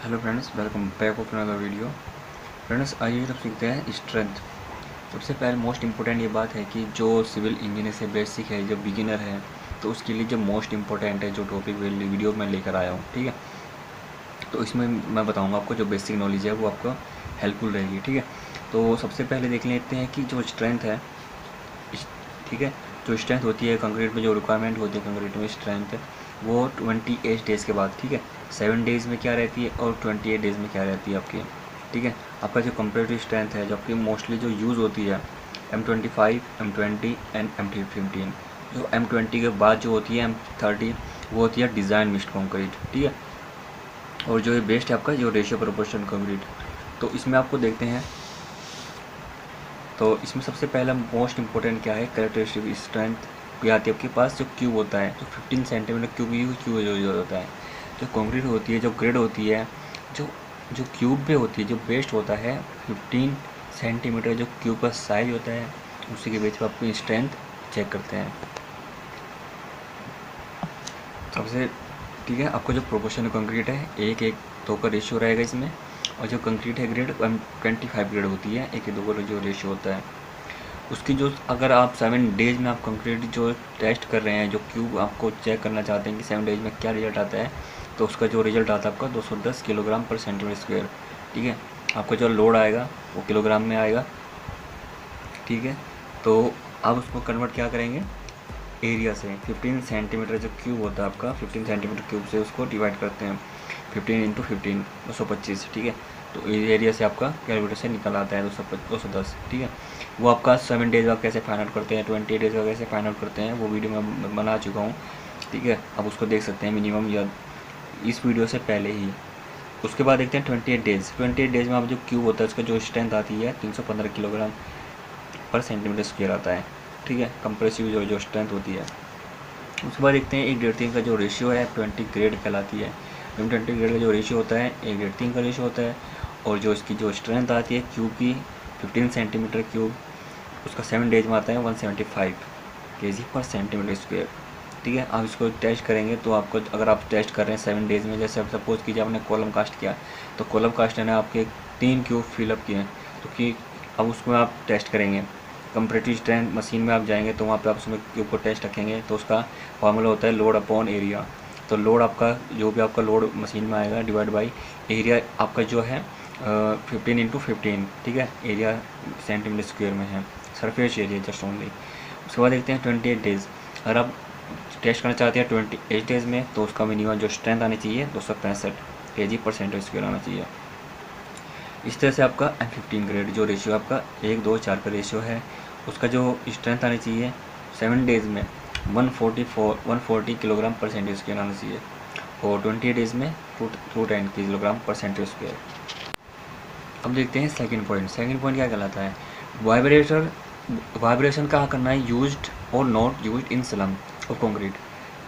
Hello friends, welcome back of another video. Friends, आइए अब सीखते हैं स्ट्रेंथ। सबसे पहले मोस्ट इम्पोर्टेंट ये बात है कि जो सिविल इंजीनियर से बेसिक है, जो बिगिनर है, तो उसके लिए जो मोस्ट इम्पोर्टेंट है, जो टॉपिक वीडियो में लेकर आया हूँ, ठीक है। तो इसमें मैं बताऊँगा आपको जो बेसिक नॉलेज है वो आपको हेल्पफुल रहेगी, ठीक है। तो सबसे पहले देख लेते हैं कि जो स्ट्रेंथ है, ठीक है, जो स्ट्रेंथ होती है कंक्रीट में, जो रिक्वायरमेंट होती है कंक्रीट में स्ट्रेंथ, वो 28 डेज़ के बाद, ठीक है। 7 डेज़ में क्या रहती है और 28 डेज़ में क्या रहती है आपकी, ठीक है। आपका जो कंपेरेटिव स्ट्रेंथ है, जो आपकी मोस्टली जो यूज़ होती है M25, M20 एंड M15। जो M20 के बाद जो होती है M30, वो होती है डिज़ाइन मिक्स्ड कंक्रीट, ठीक है। और जो ये बेस्ट है आपका जो रेशियो प्रोपोर्शन कंक्रीट। तो इसमें आपको देखते हैं, तो इसमें सबसे पहला मोस्ट इम्पोर्टेंट क्या है, कैरेक्टरिस्टिक स्ट्रेंथ की आती है आपके पास। जो क्यूब होता है, जो 15 सेंटीमीटर क्यूब जो होता है, जो कंक्रीट होती है, जो ग्रेड होती है, जो जो क्यूब में होती है, जो बेस्ट होता है 15 सेंटीमीटर जो क्यूब का साइज होता है, उसी के बेस पर आपकी स्ट्रेंथ चेक करते हैं सबसे, ठीक है। आपको जो प्रोपोर्शन कंक्रीट है 1:2 का रेशियो रहेगा इसमें। और जो कंक्रीट है ग्रेड 25 ग्रेड होती है, 1:2 का जो रेशियो होता है उसकी। जो अगर आप 7 डेज़ में आप कंक्रीट जो टेस्ट कर रहे हैं, जो क्यूब आपको चेक करना चाहते हैं कि 7 डेज़ में क्या रिजल्ट आता है, तो उसका जो रिजल्ट आता है आपका 210 किलोग्राम पर सेंटीमीटर स्क्वायर, ठीक है। आपका जो लोड आएगा वो किलोग्राम में आएगा, ठीक है। तो आप उसको कन्वर्ट क्या करेंगे, एरिया से। 15 सेंटीमीटर जो क्यूब होता है आपका, 15 सेंटीमीटर क्यूब से उसको डिवाइड करते हैं 15 इंटू 15, 225, ठीक है। तो एरिया से आपका कैलकुलेटर से निकल आता है 210, ठीक है। वो आपका 7 डेज़ का कैसे फाइंड आउट करते हैं, 20 डेज़ का कैसे फाइंड आउट करते हैं, वो वीडियो मैं बना चुका हूँ, ठीक है। आप उसको देख सकते हैं मिनिमम, या इस वीडियो से पहले ही। उसके बाद देखते हैं 28 डेज़। 28 डेज़ में आप जो क्यूब होता है उसका जो स्ट्रेंथ आती है 315 किलोग्राम पर सेंटीमीटर स्क्वायर आता है, ठीक है, कंप्रेसिव जो स्ट्रेंथ होती है। उसके बाद देखते हैं 1:3 का जो रेशियो है 20 ग्रेड कहलाती है। 20 ग्रेड का जो रेशियो होता है 1:3 का रेशियो होता है। और जो इसकी जो स्ट्रेंथ आती है क्यूब की 15 सेंटीमीटर क्यूब, उसका 7 डेज में आता है 175 केजी पर सेंटीमीटर स्क्वायर, ठीक है। आप इसको टेस्ट करेंगे तो आपको, अगर आप टेस्ट कर रहे हैं 7 डेज़ में, जैसे सपोज कीजिए आपने कॉलम कास्ट किया, तो कॉलम कास्ट ने आपके 3 क्यूब फिलअप किए हैं, तो कि अब उसमें आप टेस्ट करेंगे कंपैरेटिव स्ट्रेंथ मशीन में आप जाएंगे, तो वहाँ पे आप उसमें क्यूब को टेस्ट रखेंगे, तो उसका फार्मूला होता है लोड अपॉन एरिया। तो लोड आपका, जो भी आपका लोड मशीन में आएगा, डिवाइड बाई एरिया आपका जो है 15 इंटू 15, ठीक है। एरिया सेंटीमीटर स्क्वायर में है, सरफेस एरिया जस्ट ओनली। उसके बाद देखते हैं 28 डेज़। अगर आप टेस्ट करना चाहते हैं 28 डेज़ में, तो उसका मिनिमम जो स्ट्रेंथ आनी चाहिए 265 केजी पर सेंटीमीटर स्क्वायर आना चाहिए। इस तरह से आपका M15 ग्रेड जो रेशियो आपका 1:2:4 का रेशियो है, उसका जो स्ट्रेंथ आनी चाहिए 7 डेज़ में 140 किलोग्राम पर सेंटीमीटर स्क्वायर आना चाहिए। और 20 डेज़ में 210 किलोग्राम पर सेंटीमीटर स्क्वायर। अब देखते हैं सेकंड पॉइंट। सेकंड पॉइंट क्या कहलाता है, वाइब्रेशन कहाँ करना है, यूज्ड और नॉट यूज्ड इन स्लम और कंक्रीट।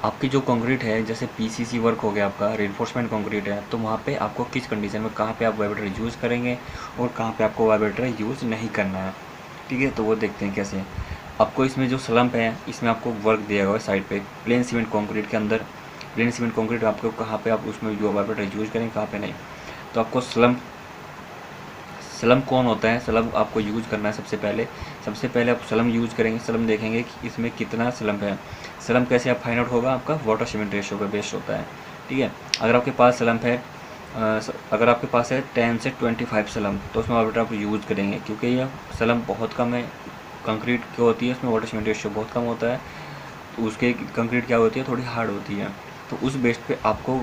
आपकी जो कंक्रीट है, जैसे पीसीसी वर्क हो गया आपका, रेनफोर्समेंट कंक्रीट है, तो वहाँ पे आपको किस कंडीशन में, कहाँ पे आप वाइब्रेटर यूज़ करेंगे और कहाँ पे आपको वाइब्रेटर यूज़ नहीं करना है, ठीक है। तो वो देखते हैं कैसे। आपको इसमें जो स्लम्प है, इसमें आपको वर्क दिया हुआ है साइड पे, प्लेन सीमेंट कंक्रीट के अंदर। प्लेन सीमेंट कंक्रीट आपको कहाँ पे आप उसमें जो वाइब्रेटर यूज़ करेंगे, कहाँ पे नहीं। तो आपको स्लम कौन होता है, स्लम आपको यूज़ करना है। सबसे पहले आप स्लम यूज़ करेंगे, स्लम देखेंगे कि इसमें कितना स्लम है। स्लम कैसे आप फाइंड आउट होगा, आपका वाटर सीमेंट रेशियो पे बेस्ड होता है, ठीक है। अगर आपके पास स्लम है, अगर आपके पास है 10 से 25 स्लम, तो उसमें वाटर आप यूज़ करेंगे, क्योंकि यह स्लम बहुत कम है। कंक्रीट क्या होती है, उसमें वाटर सीमेंट रेशियो बहुत कम होता है, तो उसके कंक्रीट क्या होती है, थोड़ी हार्ड होती है। तो उस बेस पे आपको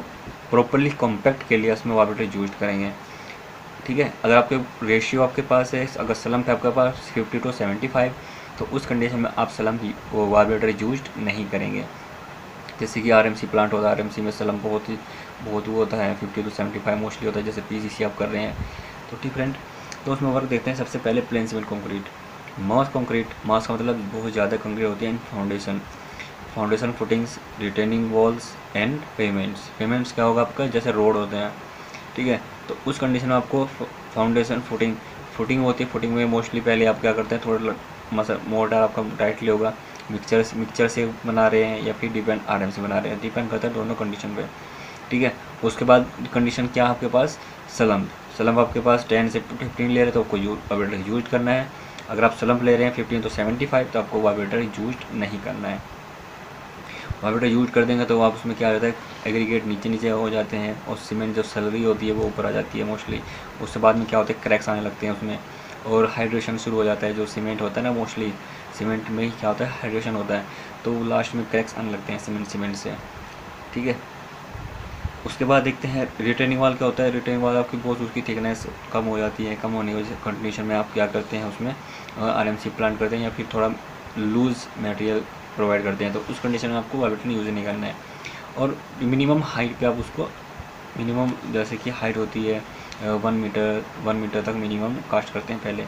प्रॉपरली कॉम्पैक्ट के लिए उसमें वाटर यूज करेंगे, ठीक है। अगर आपके रेशियो आपके पास है, अगर स्लम है आपके पास 50 to 75, तो उस कंडीशन में आप स्लम वाइब्रेटर यूज नहीं करेंगे। जैसे कि आरएमसी प्लांट होता है, आरएमसी में स्लम बहुत वो होता है, 50 to 75 मोस्टली होता है। जैसे पीसीसी आप कर रहे हैं तो डिफरेंट, तो उसमें वर्क देखते हैं। सबसे पहले प्लेन सीमेंट कंक्रीट, मास कंक्रीट। मास का मतलब बहुत ज़्यादा कंक्रीट होती है इन foundation footings, retaining walls and payments क्या होगा आपका, जैसे रोड होते हैं, ठीक है। तो उस कंडीशन में आपको फाउंडेशन फुटिंग होती है। फुटिंग में मोस्टली पहले आप क्या करते हैं, थोड़ा मोर्टार आपका टाइटली होगा, मिक्सचर से बना रहे हैं या फिर डिपेंड आरएम से बना रहे हैं, डिपेंड करता है दोनों कंडीशन पे। ठीक है। उसके बाद कंडीशन क्या है आपके पास, स्लम्प आपके पास 10 से 15 ले रहे हैं तो आपको वाइब्रेटर यूज करना है। अगर आप स्लम्प ले रहे हैं 15 तो 75 तो आपको वाइब्रेटर यूज नहीं करना है। वाइब्रेटर यूज कर देंगे तो आप उसमें क्या रहता है, एग्रीगेट नीचे नीचे हो जाते हैं और सीमेंट जो सलरी होती है वो ऊपर आ जाती है मोस्टली। उसके बाद में क्या होता है, क्रैक्स आने लगते हैं उसमें और हाइड्रेशन शुरू हो जाता है। जो सीमेंट होता है ना, मोस्टली सीमेंट में ही क्या होता है, हाइड्रेशन होता है, तो लास्ट में क्रैक्स आने लगते हैं सीमेंट से, ठीक है। उसके बाद देखते हैं रिटर्निंग वाल क्या होता है। रिटर्निंग वाल आपकी बहुत उसकी थिकनेस कम हो जाती है, कम होने की कंडीशन में आप क्या करते हैं, उसमें आरएमसी प्लांट करते हैं या फिर थोड़ा लूज मटेरियल प्रोवाइड करते हैं। तो उस कंडीशन में आपको वाइब्रेटर यूज़ नहीं करना है। और मिनिमम हाइट पे आप उसको, मिनिमम जैसे कि हाइट होती है 1 मीटर तक मिनिमम कास्ट करते हैं पहले।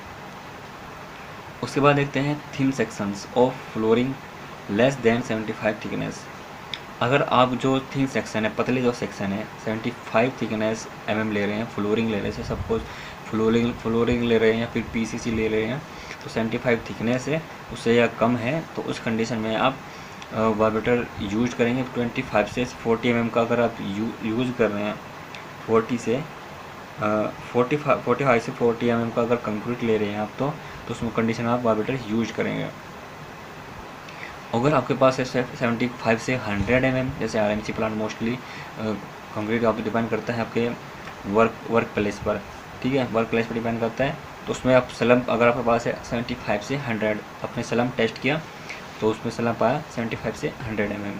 उसके बाद देखते हैं thin sections of flooring less than 75 thickness. अगर आप जो थिन सेक्शन है, पतले जो सेक्शन है 75 थिकनेस ले रहे हैं, फ्लोरिंग ले रहे हैं, सपोज फ्लोरिंग ले रहे हैं या फिर पीसीसी ले रहे हैं, तो 75 थिकनेस है, उससे या कम है, तो उस कंडीशन में आप वाइब्रेटर यूज करेंगे 25 से 40 का। अगर आप यूज़ कर रहे हैं 45 से 40 का अगर कंक्रीट ले रहे हैं आप, तो उसमें कंडीशन में आप वाइब्रेटर यूज करेंगे। अगर आपके पास है 75 से 100 जैसे आरएमसी प्लांट मोस्टली कंक्रीट आप डिपेंड करता है आपके वर्क प्लेस पर, ठीक है, वर्क प्लेस पर डिपेंड करता है। तो उसमें आप स्लम्प, अगर आपके पास है 75 से 100, अपने स्लम्प टेस्ट किया तो उसमें स्लम्प आया 75 से 100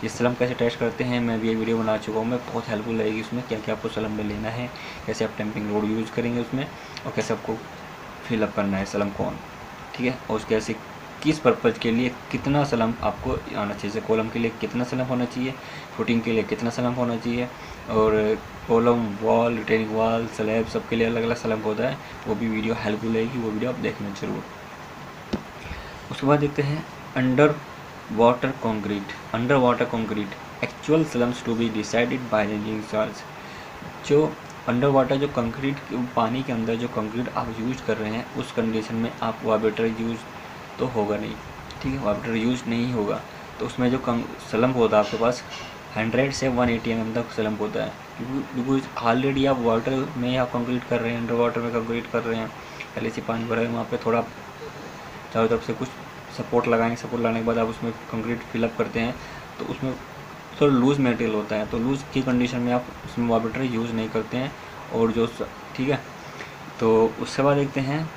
ये स्लम्प कैसे टेस्ट करते हैं मैं भी ये वीडियो बना चुका हूँ, मैं बहुत हेल्पफुल रहेगी उसमें, क्या क्या आपको स्लम्प में लेना है, कैसे आप टैंपिंग लोड यूज़ करेंगे उसमें, और कैसे आपको फिलअप करना है स्लम्प को, ठीक है। और उसके ऐसे किस पर्पज़ के लिए कितना स्लम्प आपको आना चाहिए, कॉलम के लिए कितना स्लम्प होना चाहिए, फुटिंग के लिए कितना स्लम्प होना चाहिए, और column, wall, retaining wall, slab सबके लिए अलग अलग स्लम्प होता है। वो भी वीडियो हेल्पफुल रहेगी, वो वीडियो आप देखना जरूर। उसके बाद देखते हैं under water concrete actual slumps to be decided by the engineering charge. जो अंडर वाटर जो कंक्रीट, पानी के अंदर जो कंक्रीट आप यूज कर रहे हैं, उस कंडीशन में आप वाइब्रेटर यूज तो होगा नहीं, ठीक है, वाइब्रेटर यूज नहीं होगा। तो उसमें जो स्लम्प होता है आपके पास 100 से 180 तक स्लम्प होता है, क्योंकि ऑलरेडी आप वाटर में आप कंक्रीट कर रहे हैं, अंडर वाटर में कंक्रीट कर रहे हैं, पहले से पानी भरा है, वहाँ पे थोड़ा चारों तरफ से कुछ सपोर्ट लगाएंगे, सपोर्ट लगाने के बाद आप उसमें कंक्रीट फिलअप करते हैं, तो उसमें थोड़ा लूज़ मटेरियल होता है, तो लूज़ की कंडीशन में आप उसमें वाइब्रेटर यूज़ नहीं करते हैं। और जो, ठीक है, तो उसके बाद देखते हैं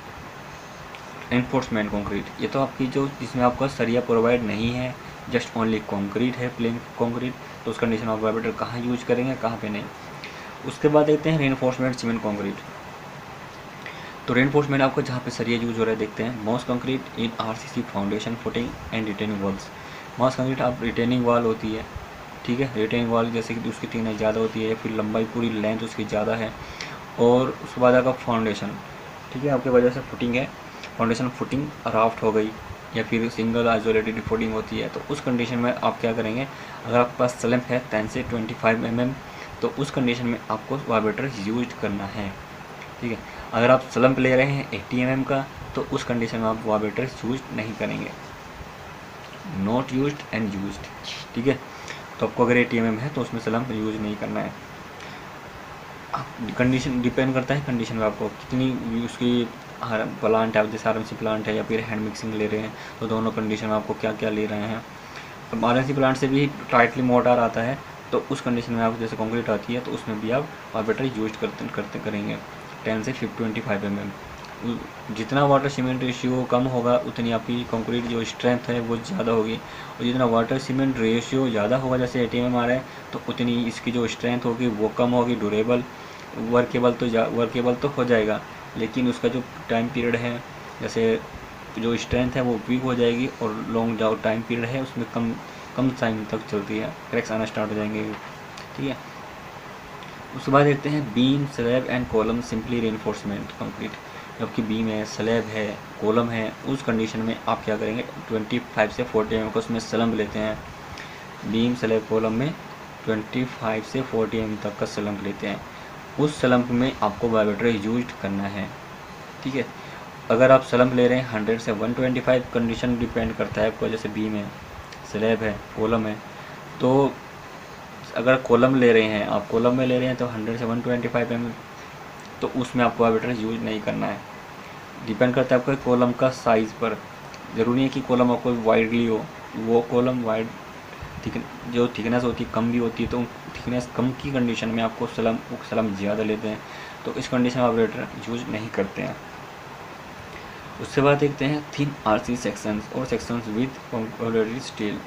एनफोर्समेंट कंक्रीट। ये तो आपकी जो, जिसमें आपका सरिया प्रोवाइड नहीं है, जस्ट ओनली कंक्रीट है, प्लेन कंक्रीट, तो उस कंडीशन में आप वाइब्रेटर कहाँ यूज करेंगे, कहाँ पे नहीं। उसके बाद देखते हैं रेनफोर्समेंट सीमेंट कंक्रीट। तो रेनफोर्समेंट आपको जहाँ पे सरिया यूज हो रहा है देखते हैं, mass concrete in RCC foundation footing and retaining walls. Mass concrete आप रिटेनिंग वॉल होती है, ठीक है, रिटेनिंग वॉल जैसे कि उसकी थिकनेस ज़्यादा होती है, फिर लंबाई पूरी लेंथ उसकी ज़्यादा है, और उसके बाद आपका फाउंडेशन, ठीक है, आपके वजह से फुटिंग है, फाउंडेशन फुटिंग राफ्ट हो गई या फिर सिंगल आइसोलेटेड फुटिंग होती है, तो उस कंडीशन में आप क्या करेंगे, अगर आपके पास स्लैब है 10 से 25 तो उस कंडीशन में आपको वाइब्रेटर यूज करना है, ठीक है। अगर आप स्लम्प ले रहे हैं 80 का, तो उस कंडीशन में आप वाइब्रेटर यूज नहीं करेंगे, नॉट यूज्ड एंड यूज्ड, ठीक है। तो आपको अगर 80 है तो उसमें स्लम्प यूज नहीं करना है। कंडीशन डिपेंड करता है कंडीशन में, आपको कितनी उसकी प्लांट है, जैसे आरएमसी प्लांट है या फिर हैंड मिक्सिंग ले रहे हैं, तो दोनों कंडीशन में आपको क्या क्या ले रहे हैं। अब आरएमसी प्लांट से भी टाइटली मोटार आता है, तो उस कंडीशन में आप, जैसे कंक्रीट आती है, तो उसमें भी आप वाइब्रेटर यूज करते करेंगे 10 से 25 जितना वाटर सीमेंट रेशियो कम होगा उतनी आपकी कंक्रीट जो स्ट्रेंथ है वो ज़्यादा होगी, और जितना वाटर सीमेंट रेशियो ज़्यादा होगा, जैसे 80 आ रहा है, तो उतनी इसकी जो स्ट्रेंथ होगी वो कम होगी। ड्यूरेबल वर्केबल तो हो जाएगा, लेकिन उसका जो टाइम पीरियड है, जैसे जो स्ट्रेंथ है वो वीक हो जाएगी, और लॉन्ग जो टाइम पीरियड है उसमें कम टाइम तक चलती है, क्रैक्स आना स्टार्ट हो जाएंगे, ठीक है। उसके बाद देखते हैं beam, slab and column simply reinforcement concrete. जबकि बीम है, स्लैब है, कॉलम है, उस कंडीशन में आप क्या करेंगे, 25 से 40 का उसमें स्लम्प लेते हैं। बीम, स्लैब, कॉलम में 25 से 40 तक का स्लम्प लेते हैं। उस स्लम्प में आपको वाइब्रेटर यूज करना है, ठीक है। अगर आप स्लम्प ले रहे हैं 100 से 125, कंडीशन डिपेंड करता है आपको, जैसे बीम है, स्लैब है, कॉलम है, तो अगर कॉलम ले रहे हैं आप, कॉलम में ले रहे हैं तो 100 से 125 mm, तो उसमें आपको वाइब्रेटर यूज नहीं करना है। डिपेंड करता है आपके कॉलम का साइज़ पर। ज़रूरी है कि कॉलम आपको वाइडली हो, वो कॉलम वाइड जो थिकनेस होती है कम भी होती है, तो थिकनेस कम की कंडीशन में आपको सलम ज़्यादा लेते हैं, तो इस कंडीशन में वाइब्रेटर यूज नहीं करते हैं। उसके बाद देखते हैं थिन आरसी सेक्शंस और सेक्शंस विद कंपोजिट स्टील।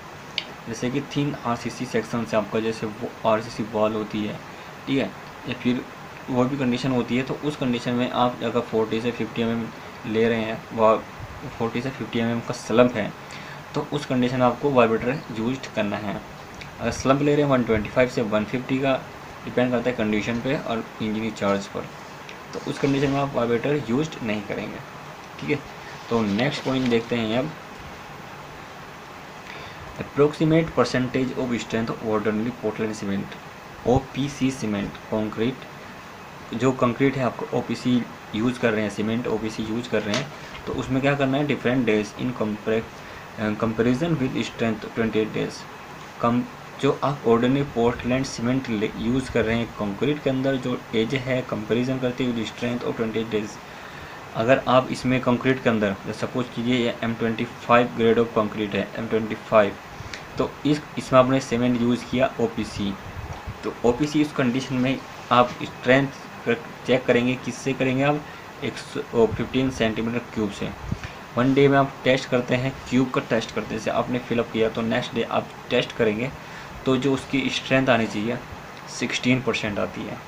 जैसे कि थिन आरसीसी सेक्शन से आपका जैसे वो आरसीसी वॉल होती है, ठीक है, या फिर वो भी कंडीशन होती है, तो उस कंडीशन में आप अगर 40 से 50 mm ले रहे हैं, वह 40 से 50 mm का स्लम्प है, तो उस कंडीशन में आपको वाइब्रेटर यूज करना है। अगर स्लम्प ले रहे हैं 125 से 150 का, डिपेंड करता है कंडीशन पे और इंजीनियर चार्ज पर, तो उस कंडीशन में आप वाइब्रेटर यूज नहीं करेंगे, ठीक है। तो नेक्स्ट पॉइंट देखते हैं अब, approximate percentage of strength of ordinary Portland cement, OPC cement concrete. जो कंक्रीट है आपको ओपीसी यूज कर रहे हैं, सीमेंट ओपीसी यूज कर रहे हैं, तो उसमें क्या करना है, different days in comparison with strength 28 days. कम जो आप ऑर्डिनरी पोर्टलैंड सीमेंट यूज़ कर रहे हैं कंक्रीट के अंदर, जो एज है कंपैरिजन करते हुए स्ट्रेंथ ऑफ 28 डेज। अगर आप इसमें कंक्रीट के अंदर सपोज कीजिए ये M25 ग्रेड ऑफ कंक्रीट है, M25, तो इसमें आपने सीमेंट यूज़ किया ओपीसी, तो ओपीसी इस कंडीशन में आप स्ट्रेंथ चेक करेंगे, किससे करेंगे आप, 15 सेंटीमीटर क्यूब से। 1 डे में आप टेस्ट करते हैं, क्यूब का टेस्ट करते हैं, जैसे आपने फिलअप किया तो नेक्स्ट डे आप टेस्ट करेंगे, तो जो उसकी स्ट्रेंथ आनी चाहिए 16% आती है।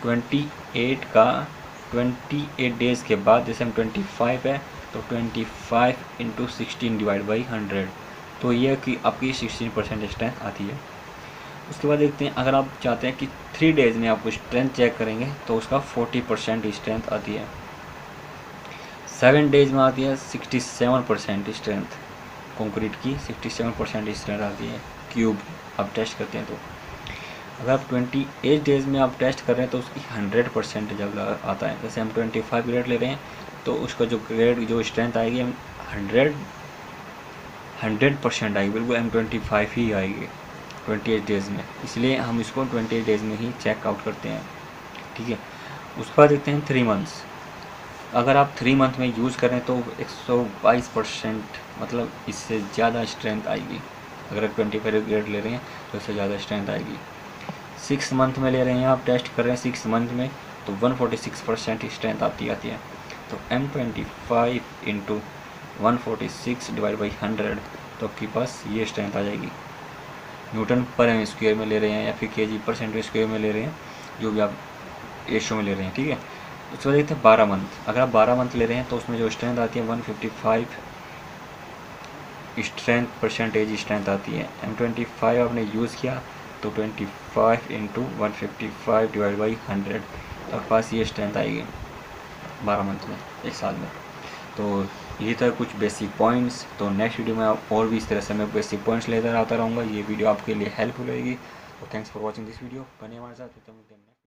28 डेज़ के बाद, जैसे हम 25 है तो 25 × 16 डिवाइड बाई 100, तो ये कि आपकी 16% स्ट्रेंथ आती है। उसके बाद देखते हैं, अगर आप चाहते हैं कि 3 डेज़ में आपको स्ट्रेंथ चेक करेंगे, तो उसका 40% स्ट्रेंथ आती है। 7 डेज़ में आती है 67% स्ट्रेंथ, कंक्रीट की 67% स्ट्रेंथ आती है क्यूब आप टेस्ट करते हैं तो। अगर आप 28 डेज़ में आप टेस्ट कर रहे हैं तो उसकी 100% जब आता है। जैसे हम 25 ग्रेड ले रहे हैं, तो उसका जो ग्रेड जो स्ट्रेंथ आएगी हम 100% आएगी, बिल्कुल M25 ही आएगी 28 डेज़ में, इसलिए हम इसको 28 डेज़ में ही चेकआउट करते हैं, ठीक है। उसके बाद देखते हैं 3 मंथ्स। अगर आप 3 मंथ में यूज़ करें तो 122%, मतलब इससे ज़्यादा स्ट्रेंथ आएगी। अगर 25 ग्रेड ले रहे हैं तो इससे ज़्यादा स्ट्रेंथ आएगी। 6 मंथ में ले रहे हैं, आप टेस्ट कर रहे हैं 6 मंथ में, तो 146% स्ट्रेंथ आती है। तो M25 × 146 डिवाइड बाई 100, तो आपके पास ये स्ट्रेंथ आ जाएगी। न्यूटन पर एम स्क्वायर में ले रहे हैं या फिर kg पर सेंटीमीटर स्क्वायर में ले रहे हैं, जो भी आप रेशो में ले रहे हैं, ठीक है। उसके बाद देखते हैं 12 मंथ। अगर आप 12 मंथ ले रहे हैं तो उसमें जो स्ट्रेंथ आती है 155 स्ट्रेंथ आती है। M25 आपने यूज़ किया तो 25 × 155 डिवाइड बाई 100, तो आपके पास ये स्ट्रेंथ आएगी 12 मंथ में, 1 साल में। तो ये था कुछ बेसिक पॉइंट्स। तो नेक्स्ट वीडियो में और भी इस तरह से मैं बेसिक पॉइंट्स लेकर आता रहूँगा। ये वीडियो आपके लिए हेल्पफुल रहेगी। तो thanks for watching this video. बने हमारे साथ।